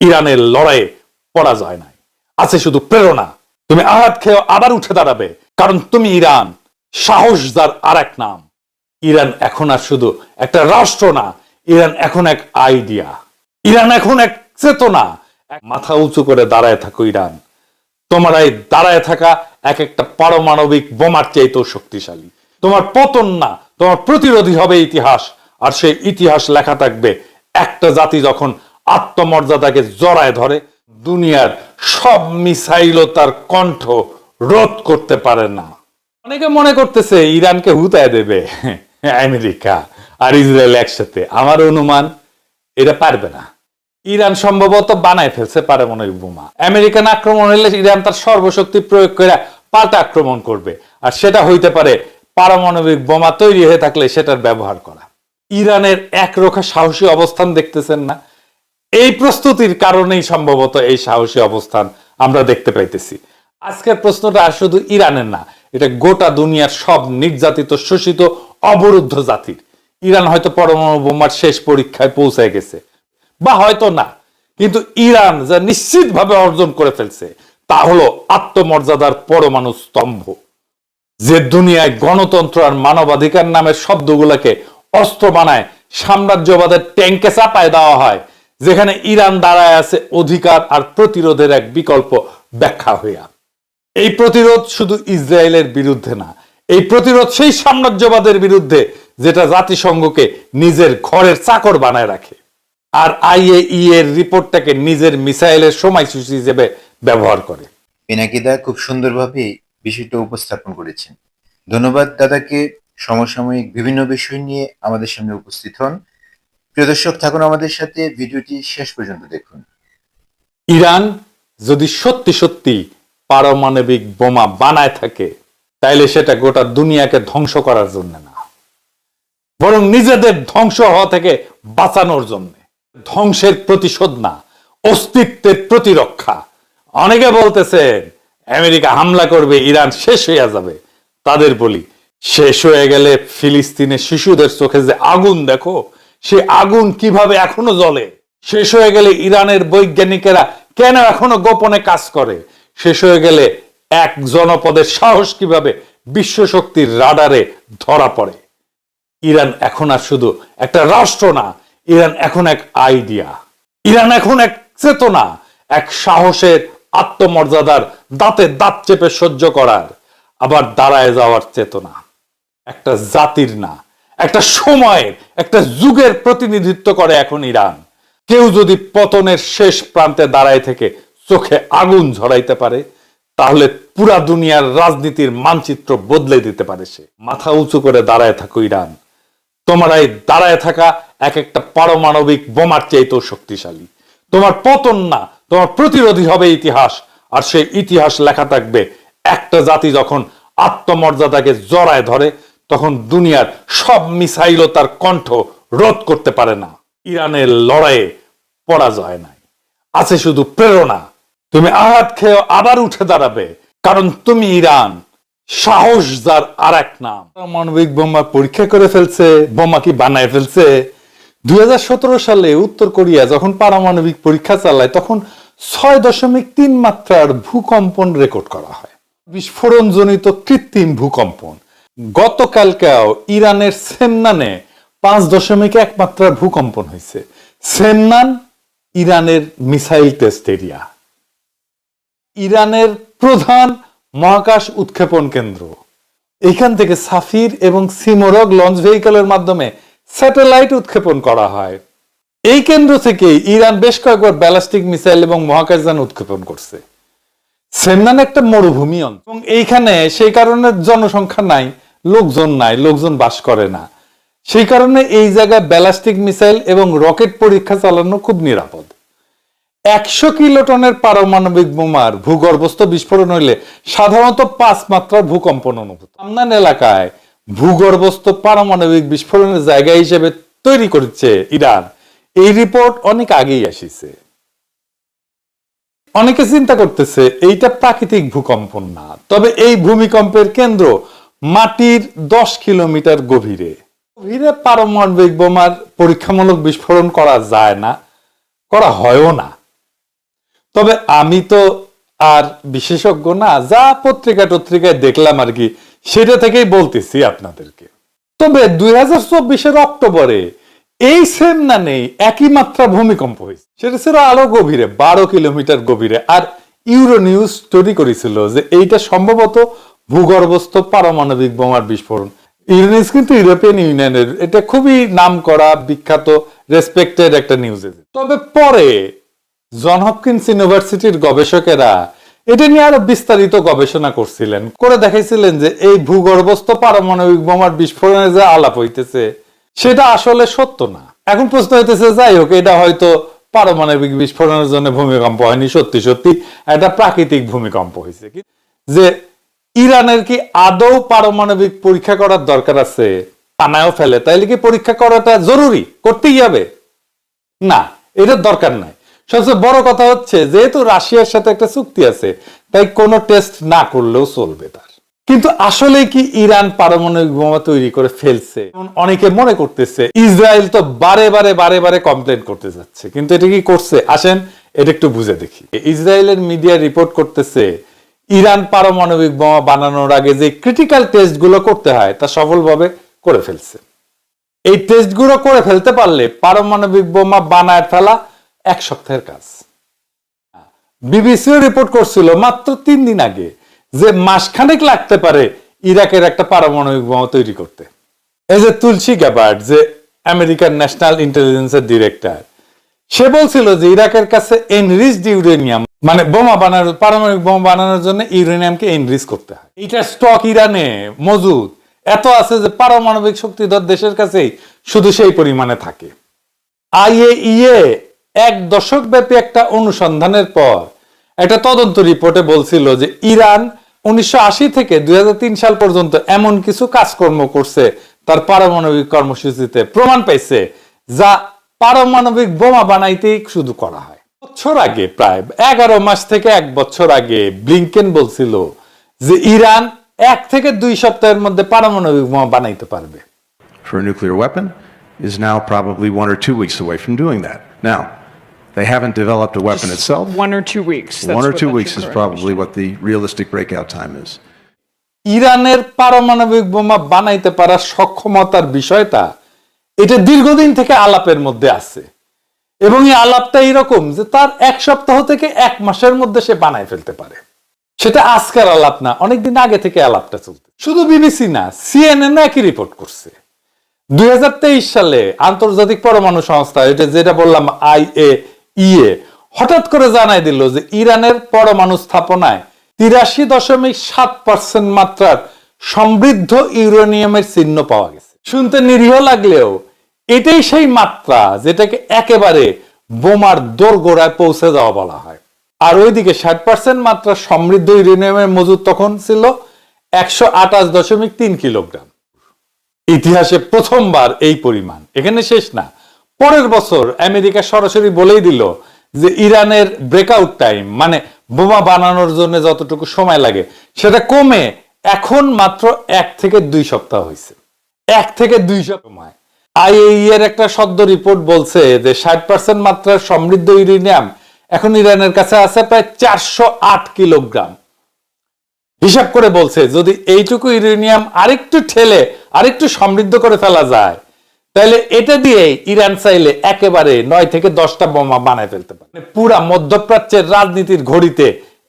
ইরানের লড়াইয়ে পরাজয় নাই, আছে শুধু প্রেরণা। তুমি আঘাত খেয়ে আবার উঠে দাঁড়াবে, কারণ তুমি ইরান, সাহস যার আর এক নাম। ইরান এখন আর শুধু একটা রাষ্ট্র না, ইরান এখন এক আইডিয়া, ইরান এখন এক চেতনা। মাথা উঁচু করে দাঁড়ায় থাকো ইরান, তোমার এই দাঁড়ায় থাকা এক একটা পারমাণবিক বোমার চাইতেও শক্তিশালী। তোমার পতন না, তোমার প্রতিরোধী হবে ইতিহাস। আর সেই ইতিহাস লেখা থাকবে একটা জাতি যখন আত্মমর্যাদাকে জড়ায় ধরে, দুনিয়ার সব মিসাইলও তার কণ্ঠ রোধ করতে পারে না। অনেকে মনে করতেছে ইরানকে হুতায় দেবে আমেরিকা আর ইসরায়েল একসাথে। আমার অনুমান এটা পারবে না। ইরান সম্ভবত বানায় ফেলছে পারমাণবিক বোমা। আমেরিকান আক্রমণ হলে ইরান তার সর্বশক্তি প্রয়োগ করে পাল্টা আক্রমণ করবে, আর সেটা হইতে পারে পারমাণবিক বোমা তৈরি হয়ে থাকলে সেটার ব্যবহার করা। ইরানের একরোখা সাহসী অবস্থান দেখতেছেন না? এই প্রস্তুতির কারণেই সম্ভবত এই সাহসী অবস্থান আমরা দেখতে পাইতেছি। আজকের প্রশ্নটা আর শুধু ইরানের না, এটা গোটা দুনিয়ার সব নির্যাতিত, শোষিত, অবরুদ্ধ জাতির। ইরান হয়তো পরমাণু বোমার শেষ পরীক্ষায় পৌঁছে গেছে, বা হয়তো না, কিন্তু ইরান যা নিশ্চিতভাবে অর্জন করে ফেলছে তা হলো আত্মমর্যাদার পরমাণু স্তম্ভ। যে দুনিয়ায় গণতন্ত্র আর মানবাধিকার নামের শব্দগুলোকে অস্ত্র বানায় সাম্রাজ্যবাদের ট্যাঙ্কে চাপায় দেওয়া হয়, যেখানে ইরান দাঁড়ায় আছে অধিকার আর প্রতিরোধের এক বিকল্প ব্যাখ্যা হইয়া। এই প্রতিরোধ শুধু ইসরায়েলের বিরুদ্ধে না, এই প্রতিরোধ সেই সাম্রাজ্যবাদের বিরুদ্ধে যেটা জাতিসংঘকে নিজের ঘরের চাকর বানায় রাখে, আর আইএই এর রিপোর্টটাকে নিজের মিসাইলের সময়সূচি হিসেবে ব্যবহার করে। পিনাকিদা খুব সুন্দরভাবে বিষয়টা উপস্থাপন করেছেন। ধন্যবাদ দাদাকে। সমসাময়িক বিভিন্ন বিষয় নিয়ে আমাদের সামনে উপস্থিত হন। প্রিয় দর্শক, থাকুন আমাদের সাথে, ভিডিওটি শেষ পর্যন্ত দেখুন। ইরান যদি সত্যি সত্যি পারমাণবিক বোমা বানায় থাকে, তাইলে সেটা গোটা দুনিয়াকে ধ্বংস করার জন্য না, বরং নিজেদের ধ্বংস হওয়া থেকে বাঁচানোর জন্য। ধ্বংসের প্রতিশোধ না, অস্তিত্বের প্রতিরক্ষা। অনেকে বলতেছেন আমেরিকা হামলা করবে, ইরান শেষ হইয়া যাবে। তাদের বলি, শেষ হয়ে গেলে ফিলিস্তিনের শিশুদের চোখে যে আগুন দেখো, সে আগুন কিভাবে এখনো জ্বলে? শেষ হয়ে গেলে ইরানের বৈজ্ঞানিকেরা কেন এখনো গোপনে কাজ করে? শেষ হয়ে গেলে এক জনপদের সাহস কিভাবে বিশ্ব শক্তির রাডারে ধরা পড়ে? ইরান এখন আর শুধু একটা রাষ্ট্র না, ইরান এখন এক আইডিয়া, ইরান এখন এক চেতনা, এক সাহসের, আত্মমর্যাদার, দাঁতে দাঁত চেপে সহ্য করার, আবার দাঁড়ায় যাওয়ার চেতনা। একটা জাতির না, একটা সময়ের, একটা যুগের প্রতিনিধিত্ব করে এখন ইরান। কেউ যদি পতনের শেষ প্রান্তে দাঁড়ায় থেকে চোখে আগুন ঝরাইতে পারে, তাহলে পুরা দুনিয়ার রাজনীতির মানচিত্র বদলে দিতে পারে সে। মাথা উঁচু করে দাঁড়ায় থাকো ইরান, তোমার এই দাঁড়ায় থাকা এক একটা পারমাণবিক বোমার চাইতেও শক্তিশালী। তোমার পতন না, তোমার প্রতিরোধী হবে ইতিহাস। আর সেই ইতিহাস লেখা থাকবে একটা জাতি যখন আত্মমর্যাদাকে জড়ায় ধরে, তখন দুনিয়ার সব মিসাইলও তার কণ্ঠ রোধ করতে পারে না। ইরানের লড়াইয়ে পরাজয় নাই, আছে শুধু প্রেরণা। তুমি আঘাত খেয়ে আবার উঠে দাঁড়াবে, কারণ তুমি ইরান, সাহস যার আর এক নাম। পারমাণবিক বোমা পরীক্ষা করে ফেলছে, বোমা কি বানায় ফেলছে? 2017 সালে উত্তর কোরিয়া যখন পারমাণবিক পরীক্ষা চালায়, তখন 6.3 মাত্রার ভূকম্পন রেকর্ড করা হয়। বিস্ফোরণজনিত কৃত্রিম ভূকম্পন। গতকালকেও ইরানের সেমনানে 5.1 মাত্রার ভূকম্পন হয়েছে। সেমনান ইরানের মিসাইল টেস্ট এরিয়া, ইরানের প্রধান মহাকাশ উৎক্ষেপণ কেন্দ্র। এখান থেকে সাফির এবং সিমোরগ লঞ্চ ভেহিকলের মাধ্যমে স্যাটেলাইট উৎক্ষেপণ করা হয়। এই কেন্দ্র থেকে ইরান বেশ কয়েকবার ব্যালিস্টিক মিসাইল এবং মহাকাশযান উৎক্ষেপণ করছে। সেমনান একটা মরুভূমি অঞ্চল এবং এইখানে সেই কারণে জনসংখ্যা নাই, লোকজন নাই, লোকজন বাস করে না। সেই কারণে এই জায়গায় ব্যালিস্টিক মিসাইল এবং রকেট পরীক্ষা চালানো খুব নিরাপদ। 100 কিলোটনের পারমাণবিক বোমার ভূগর্ভস্থ বিস্ফোরণ হইলে সাধারণত 5 মাত্রার ভূকম্পন অনুভূত। সামনান এলাকায় ভূগর্ভস্থ পারমাণবিক বিস্ফোরণের জায়গা হিসেবে তৈরি করেছে ইরান, এই রিপোর্ট অনেক আগেই আসিছে। অনেকে চিন্তা করতেছে এইটা প্রাকৃতিক ভূকম্পন না, তবে এই ভূমিকম্পের কেন্দ্র মাটির 10 কিলোমিটার গভীরে। গভীরে পারমাণবিক বোমার পরীক্ষামূলক বিস্ফোরণ করা যায় না, করা হয়ও না। তবে আমি তো আর বিশেষজ্ঞ না, যা পত্রিকায় দেখলাম আর কি, সেটা থেকেই বলতেছি আপনাদেরকে। তবে 2024 অক্টোবরে এই সেম না নেই একই মাত্রা ভূমিকম্প হয়েছে, সেটা ছিল আরো গভীরে, 12 কিলোমিটার গভীরে। আর ইউরো নিউজ স্টোরি করেছিল যে এইটা সম্ভবত ভূগর্ভস্থ পারমাণবিক বোমার বিস্ফোরণ। ইউরো নিউজ কিন্তু ইউরোপিয়ান ইউনিয়নের, এটা খুবই নাম করা বিখ্যাত রেসপেক্টেড একটা নিউজ। তবে পরে জন হপকিন্স ইউনিভার্সিটির গবেষকেরা এটা নিয়ে আরো বিস্তারিত গবেষণা করছিলেন, করে দেখাইছিলেন যে এই ভূগর্ভস্থ পারমাণবিক বোমার বিস্ফোরণের যে আলাপ হইতেছে সেটা আসলে সত্য না। এখন প্রশ্ন হইতেছে, যাই হোক, এটা হয়তো পারমাণবিক বিস্ফোরণের জন্য ভূমিকম্প হয়নি, সত্যি সত্যি একটা প্রাকৃতিক ভূমিকম্প হয়েছে। যে ইরানের কি আদৌ পারমাণবিক পরীক্ষা করার দরকার আছে? বানায়ও ফেলে, তাইলে কি পরীক্ষা করাটা জরুরি, করতেই হবে? না, এটার দরকার নাই। সবচেয়ে বড় কথা হচ্ছে, যেহেতু রাশিয়ার সাথে একটা চুক্তি আছে, তাই কোনো টেস্ট না করলেও চলবে তার। কিন্তু আসলে কি ইরান পারমাণবিক বোমা তৈরি করে ফেলছে? অনেকে মনে করতেছে ইসরায়েল তো বারে বারে কমপ্লেন করতে যাচ্ছে, কিন্তু এটা কি করছে? আসেন এটা একটু বুঝে দেখি। ইসরায়েলের মিডিয়া রিপোর্ট করতেছে ইরান পারমাণবিক বোমা বানানোর আগে যে ক্রিটিক্যাল টেস্ট গুলো করতে হয় তা সফলভাবে করে ফেলছে। এই টেস্ট গুলো করে ফেলতে পারলে পারমাণবিক বোমা বানায় ফেলা 1 সপ্তাহের কাজ। বিবিসিও রিপোর্ট করছিল মাত্র 3 দিন আগে যে মাসখানেক লাগতে পারে ইরাকের একটা পারমাণবিক বোমা তৈরি করতে। এই যে তুলসী গ্যাবার্ড, যে আমেরিকান ন্যাশনাল ইন্টেলিজেন্সের ডিরেক্টর, সে বলছিল যে ইরাকের কাছে এনরিচড ইউরেনিয়াম, মানে বোমা বানানোর, পারমাণবিক বোমা বানানোর জন্য ইউরেনিয়ামকে এনরিচ করতে হয়। এটা স্টক ইরানে মজুদ এত আছে যে পারমাণবিক শক্তিধর দেশের কাছেই শুধু সেই পরিমাণে থাকে। আইএইএ 1 দশক ব্যাপী একটা অনুসন্ধানের পর একটা তদন্ত রিপোর্টে বলছিল যে ইরান 1980 থেকে 2003 সাল পর্যন্ত এমন কিছু কাজকর্ম করছে তার পারমাণবিক কর্মসূচিতে, প্রমাণ পাইছে যা পারমাণবিক বোমা বানাইতেই শুধু করা হয়। বছর আগে, প্রায় 11 মাস থেকে 1 বছর আগে, ব্লিংকেন বলছিল যে ইরান 1 থেকে 2 সপ্তাহের মধ্যে পারমাণবিক বোমা বানাইতে পারবে। For a nuclear weapon is now probably 1 or 2 weeks away from doing that. Now, they haven't developed a weapon itself. 1 or 2 weeks. 1 or 2 weeks is probably what the realistic breakout time is. ইরানের পারমাণবিক বোমা বানাইতে পারার সক্ষমতার বিষয়টা, এটা দীর্ঘদিন থেকে আলাপের মধ্যে আছে, এবং এই আলাপটা এরকম যে তার 1 সপ্তাহ থেকে 1 মাসের মধ্যে সে বানায় ফেলতে পারে। সেটা আজকের আলাপ না, অনেকদিন আগে থেকে আলাপটা চলতে। শুধু বিবিসি না, সিএনএন একই রিপোর্ট করছে। 2023 সালে আন্তর্জাতিক পরমাণু সংস্থা, এটা যেটা বললাম আইএইএ, হঠাৎ করে জানাই দিল যে ইরানের পরমাণু স্থাপনায় 83.7% মাত্রার সমৃদ্ধ ইউরেনিয়ামের চিহ্ন পাওয়া গেছে। শুনতে নিরীহ লাগলেও এটাই সেই মাত্রা যেটাকে একেবারে বোমার দোরগোড়ায় পৌঁছে যাওয়া বলা হয়। আর ওইদিকে 60% মাত্রা সমৃদ্ধ ইউরেনিয়ামের মজুদ তখন ছিল 128.3 কিলোগ্রাম। ইতিহাসে প্রথমবার এই পরিমাণ। এখানে শেষ না, পরের বছর আমেরিকা সরাসরি বলেই দিল যে ইরানের ব্রেকআউট টাইম, মানে বোমা বানানোর জন্য যতটুকু সময় লাগে, সেটা কমে এখন মাত্র 1 থেকে 2 সপ্তাহ হয়েছে। 1 থেকে 2 সপ্তাহ। আইএইএ এর একটা সদ্য রিপোর্ট বলছে যে 60% মাত্রার সমৃদ্ধ ইউরেনিয়াম এখন ইরানের কাছে আছে প্রায় 408 কিলোগ্রাম। হিসাব করে বলছে যদি এইটুকু ইউরেনিয়াম আরেকটু ঠেলে আরেকটু সমৃদ্ধ করে ফেলা যায়, তাহলে এটা দিয়ে ইরান চাইলে একেবারে 9 থেকে 10টা বোমা বানায় ফেলতে পারে। পুরা মধ্যপ্রাচ্যের রাজনীতির ঘড়িতে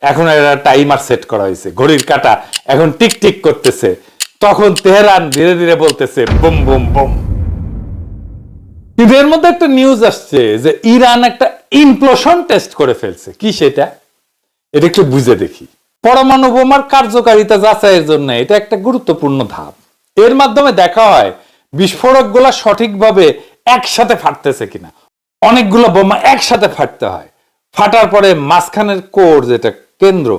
এখন একটা টাইমার সেট করা হয়েছে, ঘড়ির কাঁটা এখন টিক টিক করতেছে। তখন তেহরান ধীরে ধীরে বলতেছে বুম বুম বুম। এর মধ্যে একটা নিউজ আসছে যে ইরান একটা ইমপ্লোশন টেস্ট করে ফেলছে। কি সেটা? এটা একটু বুঝে দেখি। পরমাণু বোমার কার্যকারিতা যাচাইয়ের জন্য এটা একটা গুরুত্বপূর্ণ ধাপ। এর মাধ্যমে দেখা হয় বিস্ফোরকগুলো সঠিকভাবে একসাথে ফাটতেছে কিনা। অনেকগুলো বোমা একসাথে ফাটতে হয়, ফাটার পরে মাঝখানের কোর, যেটা কেন্দ্র,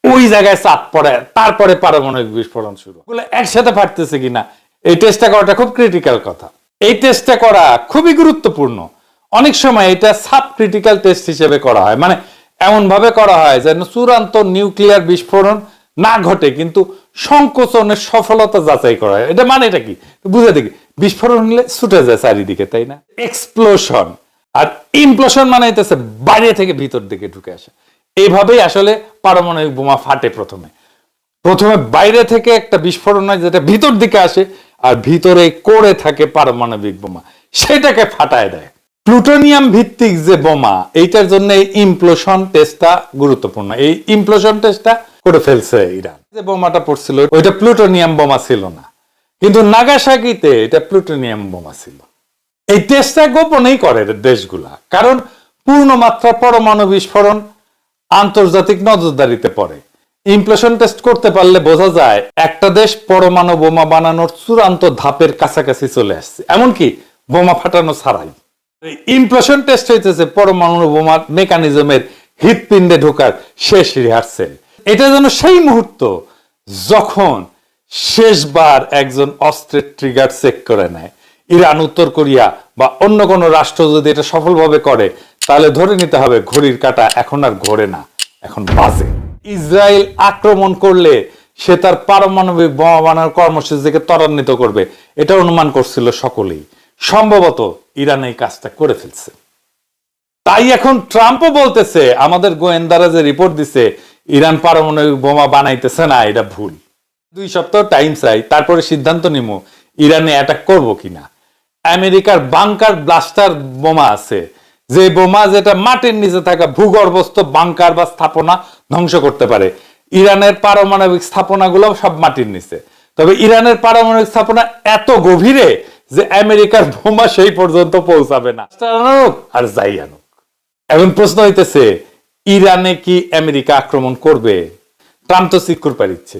ওই জায়গায় চাপ পড়ে, তারপরে পারমাণবিক বিস্ফোরণ শুরু। এগুলো একসাথে ফাটতেছে কিনা এই টেস্টটা করাটা খুব ক্রিটিক্যাল কথা। এই টেস্টটা করা খুবই গুরুত্বপূর্ণ। অনেক সময় এটা সাব ক্রিটিক্যাল টেস্ট হিসেবে করা হয়, মানে এমন ভাবে করা হয় যেন চূড়ান্ত নিউক্লিয়ার বিস্ফোরণ না ঘটে, কিন্তু সংকোচনের সফলতা যাচাই করা হয়। এটা মানে এটা কি বুঝে দেখি, বিস্ফোরণ হলে ছুটে যায় চারিদিকে, তাই না? এক্সপ্লোশন আর ইমপ্লোশন মানে হইতেছে বাইরে থেকে ভিতর দিকে ঢুকে আসে। এইভাবেই আসলে পারমাণবিক বোমা ফাটে। প্রথমে বাইরে থেকে একটা বিস্ফোরণ হয় যেটা ভিতর দিকে আসে, আর ভিতরে করে থাকে পারমাণবিক বোমা, সেটাকে ফাটায় দেয়। প্লুটোনিয়াম ভিত্তিক যে বোমা, এইটার জন্য এই ইমপ্লোশন টেস্টটা গুরুত্বপূর্ণ। এই ইমপ্লোশন টেস্টটা করে ফেলছে ইরান। যে বোমাটা পড়ছিল ওইটা প্লুটোনিয়াম বোমা ছিল না, কিন্তু নাগাসাকিতে এটা প্লুটোনিয়াম বোমা ছিল। এই টেস্টটা গোপনেই করে দেশগুলা, কারণ পূর্ণমাত্রা পরমাণু বিস্ফোরণ আন্তর্জাতিক নজরদারিতে পড়ে। ইমপ্লোশন টেস্ট করতে পারলে বোঝা যায় একটা দেশ পরমাণু বোমা বানানোর চূড়ান্ত ধাপের কাছাকাছি চলে আসছে, এমনকি বোমা ফাটানো ছাড়াই। ইমপ্লোশন টেস্ট হইতেছে পরমাণু বোমার মেকানিজমের হৃৎপিণ্ডে ঢোকার শেষ রিহার্সেল। এটা যেন সেই মুহূর্ত যখন শেষবার একজন অস্ত্রের ট্রিগার চেক করে নেয়। ইরান, উত্তর কোরিয়া বা অন্য কোনো রাষ্ট্র যদি এটা সফলভাবে করে, তাহলে ধরে নিতে হবে ঘড়ির কাঁটা এখন আর ঘোরে না, এখন বাজে। ইসরায়েল আক্রমণ করলে সে তার পারমাণবিক বোমা বানানোর কর্মসূচিকে ত্বরান্বিত করবে, এটা অনুমান করছিল সকলেই। সম্ভবত ইরান এই কাজটা করে ফেলছে। তাই এখন ট্রাম্পও বলতেছে আমাদের গোয়েন্দারা যে রিপোর্ট দিছে ইরান পারমাণবিক বোমা বানাইতেছে না, এটা ভুল। 2 সপ্তাহ টাইম চাই, তারপরে সিদ্ধান্ত নিব ইরানে অ্যাটাক করব কিনা। আমেরিকার বাংকার ব্লাস্টার বোমা আছে, যে বোমা যেটা মাটির নিচে থাকা ভূগর্ভস্থ বাংকার বা স্থাপনা ধ্বংস করতে পারে। ইরানের পারমাণবিক স্থাপনাগুলো সব মাটির নিচে, তবে ইরানের পারমাণবিক স্থাপনা এত গভীরে যে আমেরিকার বোমা সেই পর্যন্ত পৌঁছাবে না। আর যাই আনুক, এখন প্রশ্ন হইতেছে ইরানে কি আমেরিকা আক্রমণ করবে? ট্রাম্প তো সিকিউর পারিচ্ছে।